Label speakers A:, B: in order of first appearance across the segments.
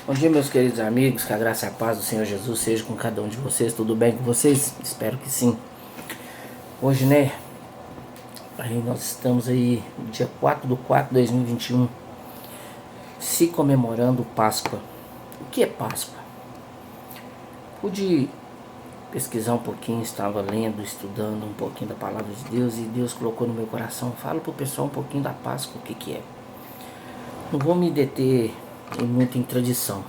A: Bom dia, meus queridos amigos, que a graça e a paz do Senhor Jesus seja com cada um de vocês. Tudo bem com vocês? Espero que sim. Hoje, aí nós estamos aí no dia 4/4/2021, se comemorando Páscoa. O que é Páscoa? Pude pesquisar um pouquinho, estava lendo, estudando um pouquinho da palavra de Deus e Deus colocou no meu coração. Fala pro pessoal um pouquinho da Páscoa, o que que é. Não vou me deter muito em tradição.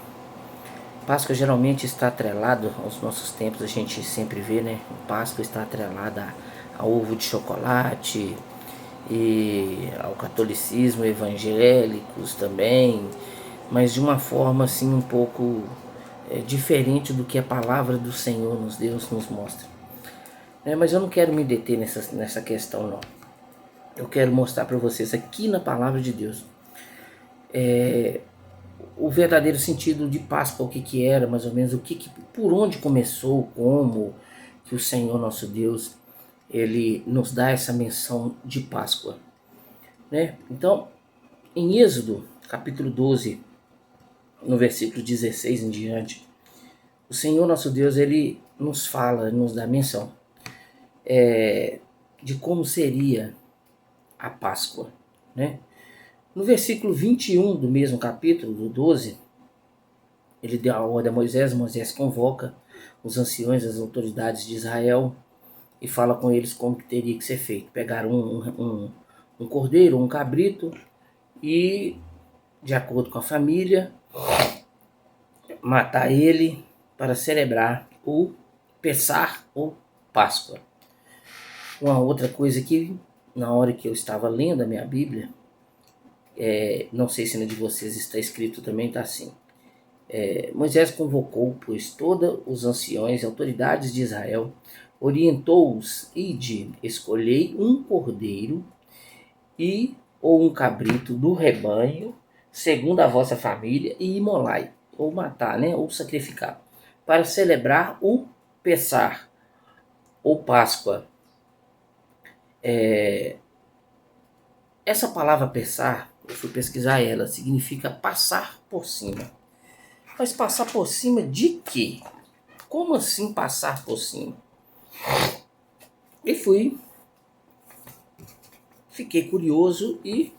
A: Páscoa geralmente está atrelado aos nossos tempos, a gente sempre vê, né? Páscoa está atrelada a ovo de chocolate e ao catolicismo, evangélicos também, mas de uma forma assim um pouco diferente do que a palavra do Senhor nos mostra. Mas eu não quero me deter nessa questão não. Eu quero mostrar para vocês aqui na palavra de Deus o verdadeiro sentido de Páscoa, o que que era, mais ou menos, por onde começou, como que o Senhor nosso Deus, ele nos dá essa menção de Páscoa, né? Então, em Êxodo, capítulo 12, no versículo 16 em diante, o Senhor nosso Deus, ele nos fala, nos dá menção de como seria a Páscoa, né? No versículo 21 do mesmo capítulo, do 12, ele deu a ordem a Moisés, Moisés convoca os anciões, as autoridades de Israel e fala com eles como que teria que ser feito. Pegaram um cordeiro, um cabrito e, de acordo com a família, matar ele para celebrar o Pessar ou Páscoa. Uma outra coisa que, na hora que eu estava lendo a minha Bíblia, não sei se na de vocês está escrito também, está assim. Moisés convocou, pois, todos os anciões e autoridades de Israel, orientou-os e de escolhei um cordeiro e ou um cabrito do rebanho, segundo a vossa família, e imolai, ou matar, ou sacrificar, para celebrar o Pessar, ou Páscoa. Essa palavra Pessar, eu fui pesquisar ela, significa passar por cima. Mas passar por cima de quê? Como assim passar por cima? E fiquei curioso e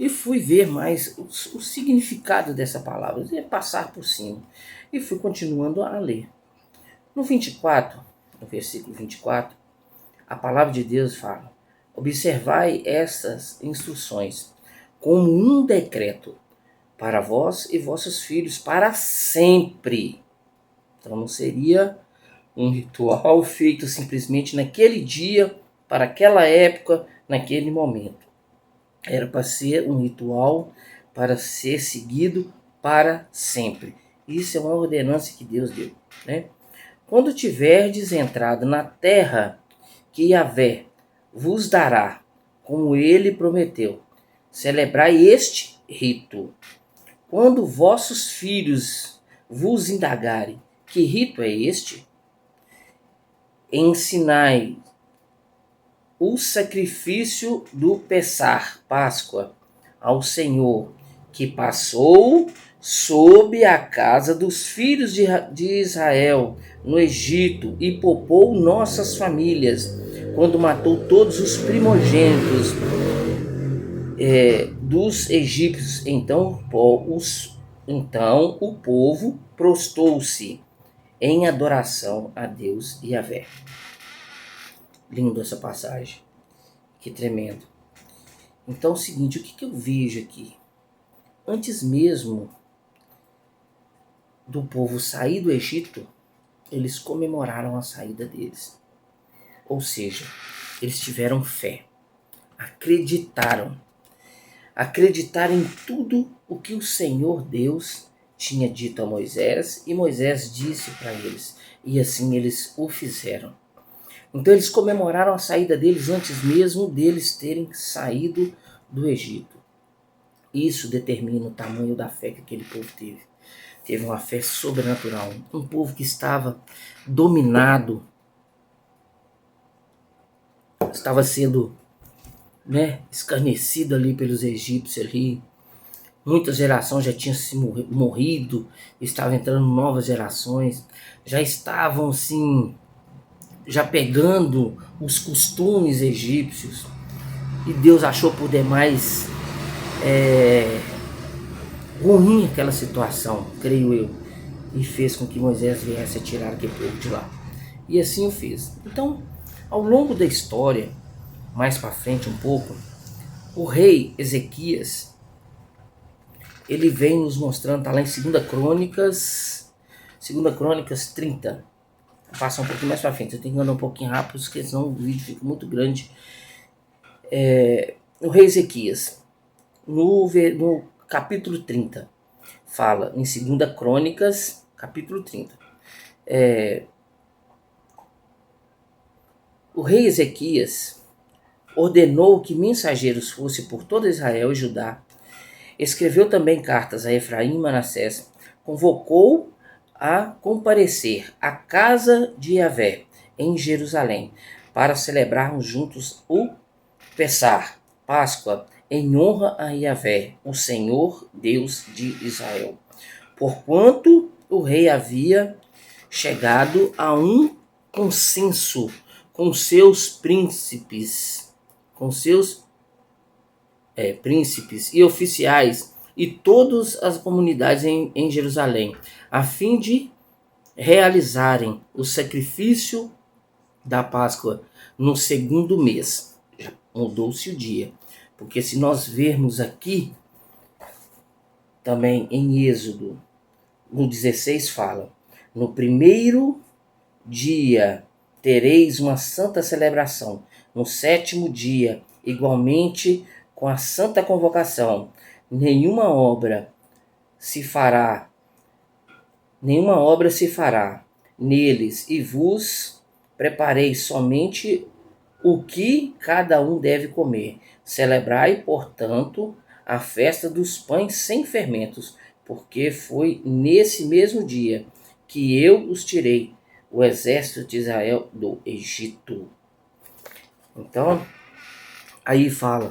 A: fui ver mais o significado dessa palavra, é passar por cima. E fui continuando a ler. No 24, no versículo 24, a palavra de Deus fala: observai estas instruções como um decreto para vós e vossos filhos para sempre. Então não seria um ritual feito simplesmente naquele dia, para aquela época, naquele momento. Era para ser um ritual para ser seguido para sempre. Isso é uma ordenança que Deus deu, né? Quando tiverdes entrado na terra que Yahvé vos dará, como ele prometeu, celebrai este rito. Quando vossos filhos vos indagarem que rito é este, ensinai o sacrifício do Pessar, Páscoa, ao Senhor, que passou sob a casa dos filhos de Israel no Egito e poupou nossas famílias, quando matou todos os primogênitos dos egípcios. Então o povo prostrou-se em adoração a Deus e a Yahvé. Lindo essa passagem. Que tremendo. Então é o seguinte, o que eu vejo aqui? Antes mesmo do povo sair do Egito, eles comemoraram a saída deles. Ou seja, eles tiveram fé, acreditaram em tudo o que o Senhor Deus tinha dito a Moisés, e Moisés disse para eles, e assim eles o fizeram. Então eles comemoraram a saída deles antes mesmo deles terem saído do Egito. Isso determina o tamanho da fé que aquele povo teve. Teve uma fé sobrenatural. Um povo que estava dominado, estava sendo escarnecido ali pelos egípcios ali, Muita geração já tinha se morrido, estavam entrando novas gerações, já estavam assim, já pegando os costumes egípcios. E Deus achou por demais ruim aquela situação, creio eu, e fez com que Moisés viesse a tirar aquele povo de lá. E assim o fez. Então, ao longo da história, mais para frente um pouco, o rei Ezequias, ele vem nos mostrando, está lá em 2 Crônicas 30. Vou passar um pouquinho mais para frente, eu tenho que andar um pouquinho rápido, porque senão o vídeo fica muito grande. O rei Ezequias, no capítulo 30, fala em 2 Crônicas, capítulo 30. O rei Ezequias ordenou que mensageiros fossem por todo Israel e Judá. Escreveu também cartas a Efraim e Manassés. Convocou a comparecer à casa de Yahvé, em Jerusalém, para celebrarmos juntos o Pessar, Páscoa, em honra a Yahvé, o Senhor Deus de Israel. Porquanto o rei havia chegado a um consenso com seus príncipes, príncipes e oficiais e todas as comunidades em Jerusalém, a fim de realizarem o sacrifício da Páscoa no 2º mês. Já mudou-se o dia, porque se nós vermos aqui, também em Êxodo, no 16 fala, no 1º dia tereis uma santa celebração, no 7º dia, igualmente com a santa convocação, nenhuma obra se fará neles, e vos preparei somente o que cada um deve comer. Celebrai, portanto, a festa dos pães sem fermentos, porque foi nesse mesmo dia que eu os tirei, o exército de Israel, do Egito. Então, aí fala.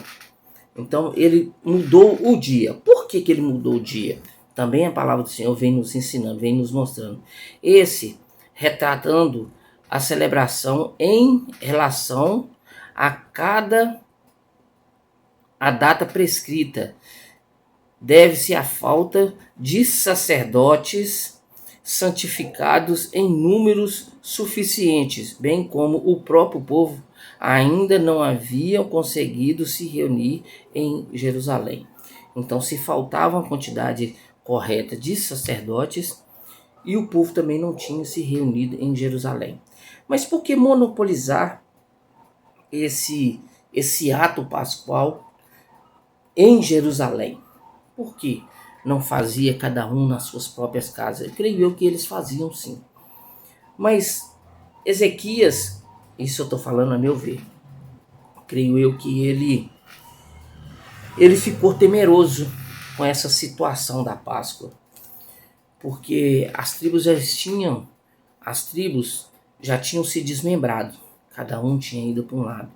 A: Então, ele mudou o dia. Por que ele mudou o dia? Também a palavra do Senhor vem nos ensinando, vem nos mostrando. Esse, retratando a celebração em relação a data prescrita. Deve-se à falta de sacerdotes santificados em números suficientes, bem como o próprio povo ainda não haviam conseguido se reunir em Jerusalém. Então, se faltava uma quantidade correta de sacerdotes e o povo também não tinha se reunido em Jerusalém. Mas por que monopolizar esse ato pascual em Jerusalém? Por quê? Não fazia cada um nas suas próprias casas. Eu creio eu que eles faziam sim. Mas Ezequias, isso eu estou falando a meu ver, creio eu que ele ficou temeroso com essa situação da Páscoa. Porque as tribos já tinham se desmembrado. Cada um tinha ido para um lado.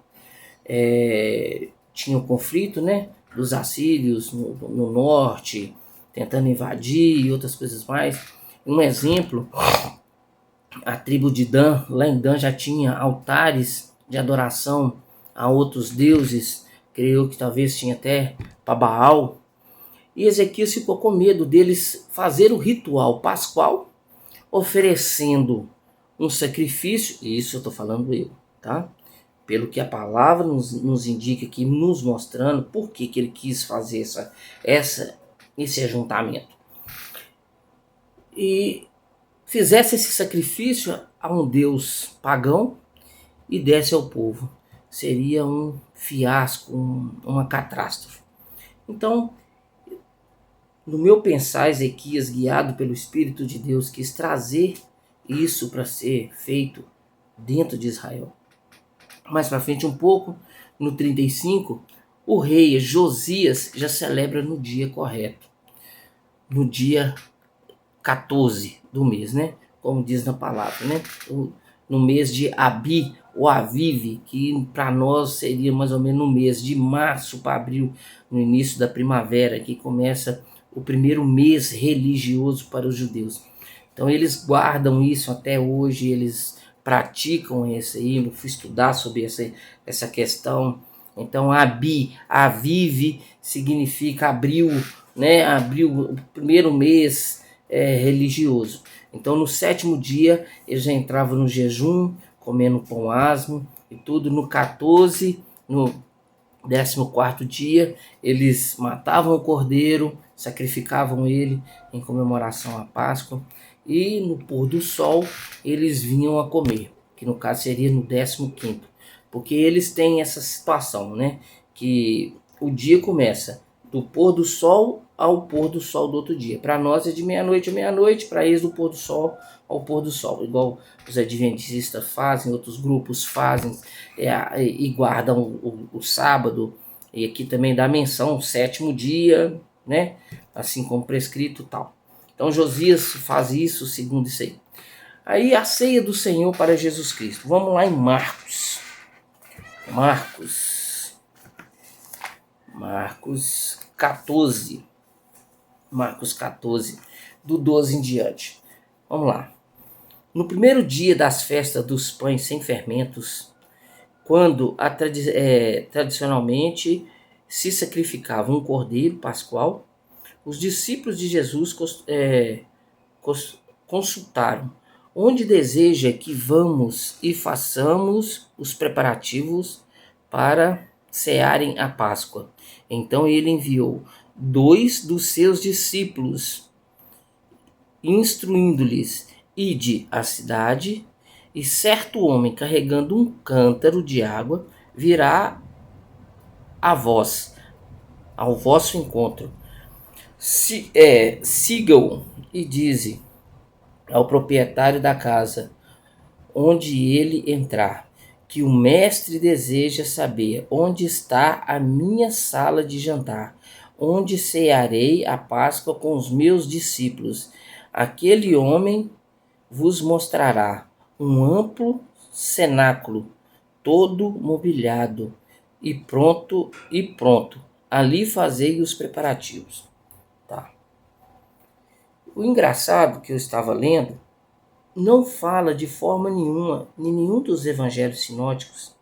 A: Tinha o conflito, né, dos assírios no norte, tentando invadir e outras coisas mais. Um exemplo, a tribo de Dan, lá em Dan já tinha altares de adoração a outros deuses, creio que talvez tinha até para Baal. E Ezequias ficou com medo deles fazer o ritual pascual, oferecendo um sacrifício, e isso eu estou falando eu, tá? Pelo que a palavra nos indica aqui, nos mostrando por que ele quis fazer esse ajuntamento. E fizesse esse sacrifício a um deus pagão e desse ao povo. Seria um fiasco, uma catástrofe. Então, no meu pensar, Ezequias, guiado pelo Espírito de Deus, quis trazer isso para ser feito dentro de Israel. Mais para frente um pouco, no 35, o rei Josias já celebra no dia correto. No dia 14 do mês, né? Como diz na palavra, né? No mês de Abi, ou Aviv, que para nós seria mais ou menos no mês de março para abril, no início da primavera, que começa o primeiro mês religioso para os judeus. Então eles guardam isso até hoje, eles praticam isso aí. Eu fui estudar sobre essa questão. Então Aviv significa abril, né? Abril, o primeiro mês religioso. Então no sétimo dia eles já entravam no jejum, comendo pão asmo e tudo. No 14, no 14º dia, eles matavam o cordeiro, sacrificavam ele em comemoração à Páscoa. E no pôr do sol eles vinham a comer, que no caso seria no 15º. Porque eles têm essa situação, né? Que o dia começa do pôr do sol ao pôr do sol do outro dia. Para nós é de meia-noite a meia-noite, para eles do pôr do sol ao pôr do sol. Igual os adventistas fazem, outros grupos fazem, e guardam o sábado. E aqui também dá menção, o sétimo dia, né? Assim como prescrito e tal. Então Josias faz isso segundo isso aí. Aí a ceia do Senhor para Jesus Cristo. Vamos lá em Marcos. Marcos 14. Marcos 14, do 12 em diante. Vamos lá. No primeiro dia das festas dos pães sem fermentos, quando tradicionalmente se sacrificava um cordeiro pascual, os discípulos de Jesus consultaram: onde deseja que vamos e façamos os preparativos para cearem a Páscoa? Então ele enviou 2 dos seus discípulos, instruindo-lhes: ide à cidade, e certo homem carregando um cântaro de água virá a vós, ao vosso encontro. Siga-o e dize ao proprietário da casa onde ele entrar, que o mestre deseja saber onde está a minha sala de jantar, onde cearei a Páscoa com os meus discípulos. Aquele homem vos mostrará um amplo cenáculo, todo mobiliado, e pronto. Ali fazei os preparativos. Tá. O engraçado que eu estava lendo não fala de forma nenhuma, em nenhum dos evangelhos sinóticos,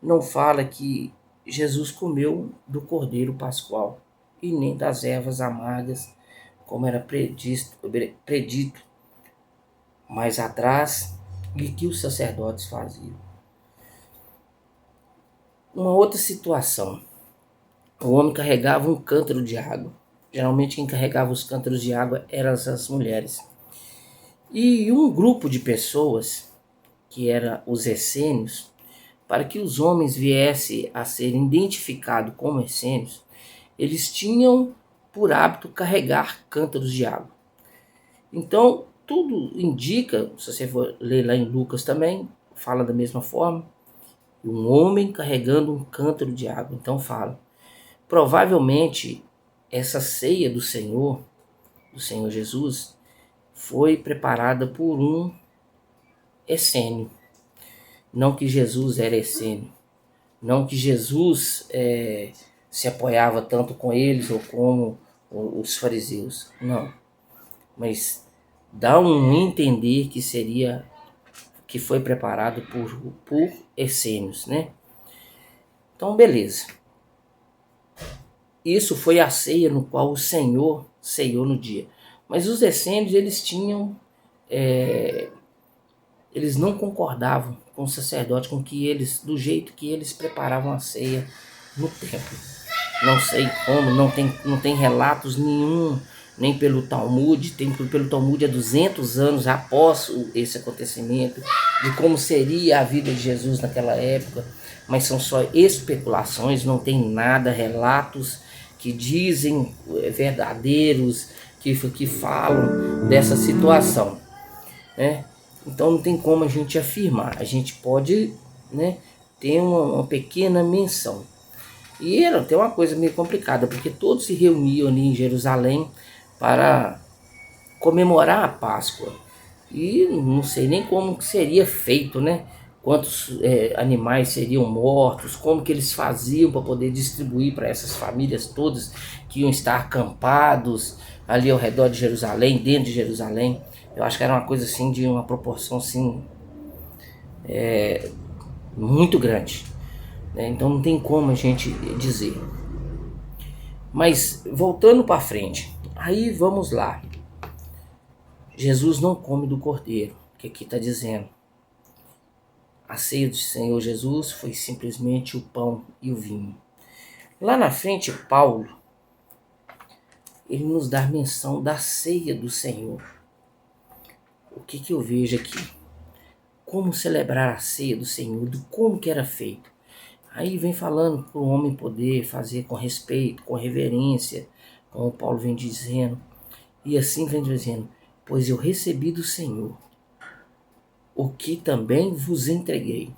A: não fala que Jesus comeu do cordeiro pascual e nem das ervas amargas, como era predito mais atrás e que os sacerdotes faziam. Uma outra situação: o homem carregava um cântaro de água. Geralmente quem carregava os cântaros de água eram as mulheres. E um grupo de pessoas, que eram os essênios, para que os homens viessem a ser identificados como essênios, eles tinham por hábito carregar cântaros de água. Então, tudo indica, se você for ler lá em Lucas também, fala da mesma forma, um homem carregando um cântaro de água. Então fala, provavelmente essa ceia do Senhor Jesus, foi preparada por um essênio. Não que Jesus era essênio, não que Jesus se apoiava tanto com eles ou como os fariseus, não. Mas dá um entender que foi preparado por essênios, né? Então, beleza. Isso foi a ceia no qual o Senhor ceiou no dia. Mas os essênios, eles tinham... eles não concordavam com o sacerdote, do jeito que eles preparavam a ceia no templo. Não sei como, não tem relatos nenhum, nem pelo Talmud, pelo Talmud há 200 anos após esse acontecimento, de como seria a vida de Jesus naquela época, mas são só especulações, não tem nada, relatos que dizem verdadeiros, que falam dessa situação, né? Então não tem como a gente afirmar, a gente pode, né, ter uma pequena menção. E era até uma coisa meio complicada, porque todos se reuniam ali em Jerusalém para comemorar a Páscoa. E não sei nem como seria feito, né? quantos animais seriam mortos, como que eles faziam para poder distribuir para essas famílias todas que iam estar acampados ali ao redor de Jerusalém, dentro de Jerusalém. Eu acho que era uma coisa assim de uma proporção assim muito grande, né? Então não tem como a gente dizer. Mas voltando para frente, aí vamos lá. Jesus não come do cordeiro, que aqui está dizendo. A ceia do Senhor Jesus foi simplesmente o pão e o vinho. Lá na frente, Paulo, ele nos dá menção da ceia do Senhor. O que eu vejo aqui? Como celebrar a ceia do Senhor, do como que era feito. Aí vem falando para o homem poder fazer com respeito, com reverência, como Paulo vem dizendo. E assim vem dizendo, pois eu recebi do Senhor o que também vos entreguei,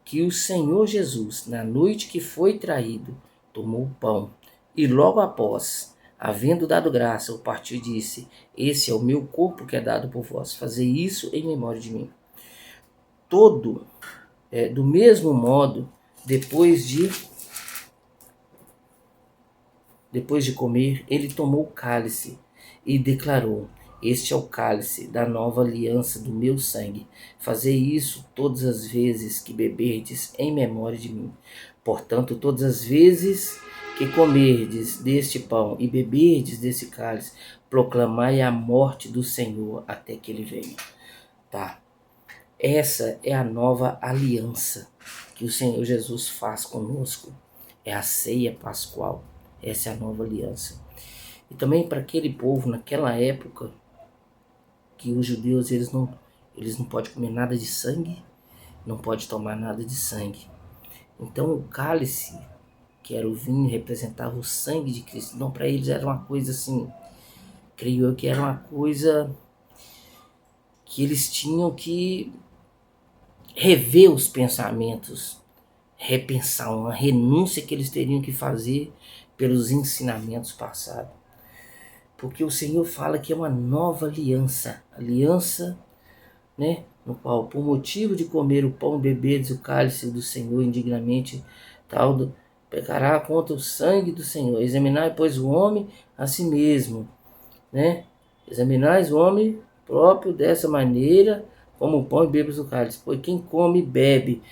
A: que o Senhor Jesus, na noite que foi traído, tomou o pão, e logo após, havendo dado graça, o partiu e disse, esse é o meu corpo que é dado por vós, fazer isso em memória de mim. Do mesmo modo, depois de comer, ele tomou o cálice e declarou, este é o cálice da nova aliança do meu sangue. Fazei isso todas as vezes que beberdes em memória de mim. Portanto, todas as vezes que comerdes deste pão e beberdes desse cálice, proclamai a morte do Senhor até que ele venha. Tá? Essa é a nova aliança que o Senhor Jesus faz conosco. É a ceia pascual. Essa é a nova aliança. E também para aquele povo, naquela época, que os judeus eles não podem comer nada de sangue, não podem tomar nada de sangue. Então o cálice, que era o vinho, representava o sangue de Cristo. Então para eles era uma coisa assim, creio eu que era uma coisa que eles tinham que rever os pensamentos, repensar, uma renúncia que eles teriam que fazer pelos ensinamentos passados. Porque o Senhor fala que é uma nova aliança, né, no qual, por motivo de comer o pão, beberes o cálice do Senhor indignamente, tal, pecará contra o sangue do Senhor. Examinai, pois, o homem a si mesmo, né? Examinais o homem próprio dessa maneira, como o pão e bebes o cálice. Pois quem come e bebe,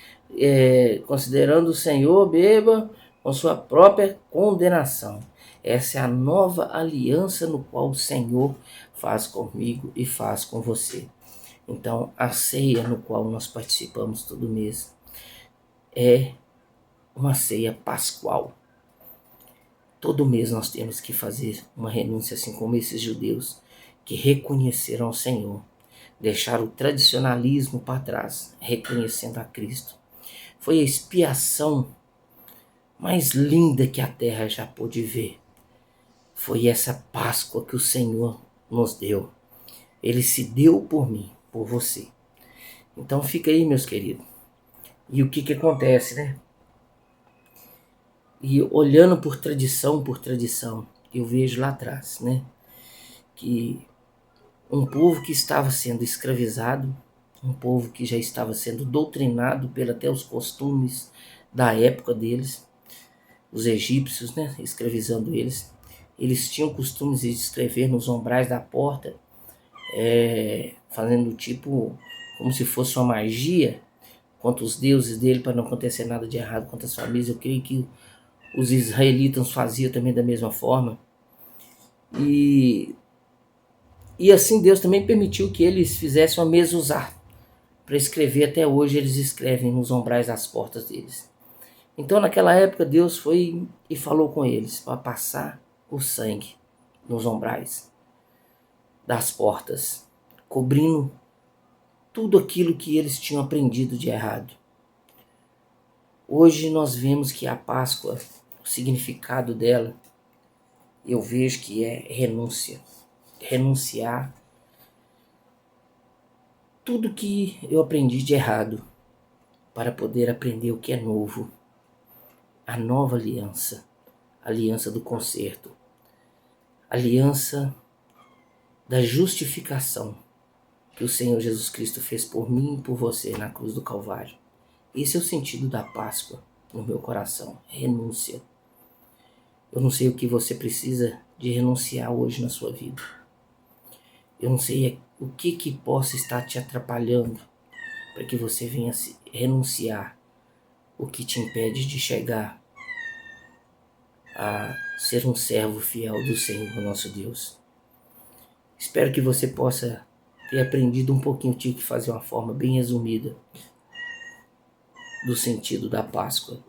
A: considerando o Senhor, beba com sua própria condenação. Essa é a nova aliança no qual o Senhor faz comigo e faz com você. Então, a ceia no qual nós participamos todo mês é uma ceia pascual. Todo mês nós temos que fazer uma renúncia, assim como esses judeus que reconheceram o Senhor, deixaram o tradicionalismo para trás, reconhecendo a Cristo. Foi a expiação mais linda que a terra já pôde ver. Foi essa Páscoa que o Senhor nos deu. Ele se deu por mim, por você. Então fica aí, meus queridos. E o que acontece, né? E olhando por tradição, eu vejo lá atrás, né? Que um povo que estava sendo escravizado, um povo que já estava sendo doutrinado até os costumes da época deles, os egípcios, né? Escravizando eles. Eles tinham costumes de escrever nos umbrais da porta, fazendo tipo como se fosse uma magia contra os deuses dele, para não acontecer nada de errado contra as famílias. Eu creio que os israelitas faziam também da mesma forma. E assim Deus também permitiu que eles fizessem uma mezuzá para escrever. Até hoje eles escrevem nos umbrais das portas deles. Então naquela época Deus foi e falou com eles para passar o sangue nos umbrais das portas, cobrindo tudo aquilo que eles tinham aprendido de errado. Hoje nós vemos que a Páscoa, o significado dela, eu vejo que é renúncia. Renunciar tudo que eu aprendi de errado para poder aprender o que é novo. A nova aliança, a aliança do conserto, a aliança da justificação que o Senhor Jesus Cristo fez por mim e por você na cruz do Calvário. Esse é o sentido da Páscoa no meu coração, renúncia. Eu não sei o que você precisa de renunciar hoje na sua vida. Eu não sei o que possa estar te atrapalhando para que você venha renunciar o que te impede de chegar a ser um servo fiel do Senhor nosso Deus. Espero que você possa ter aprendido um pouquinho, tive que fazer uma forma bem resumida do sentido da Páscoa.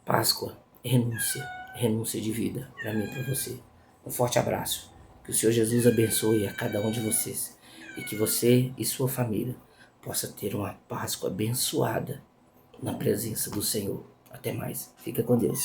A: Páscoa, renúncia, renúncia de vida para mim e para você. Um forte abraço. Que o Senhor Jesus abençoe a cada um de vocês e que você e sua família possa ter uma Páscoa abençoada na presença do Senhor. Até mais. Fica com Deus.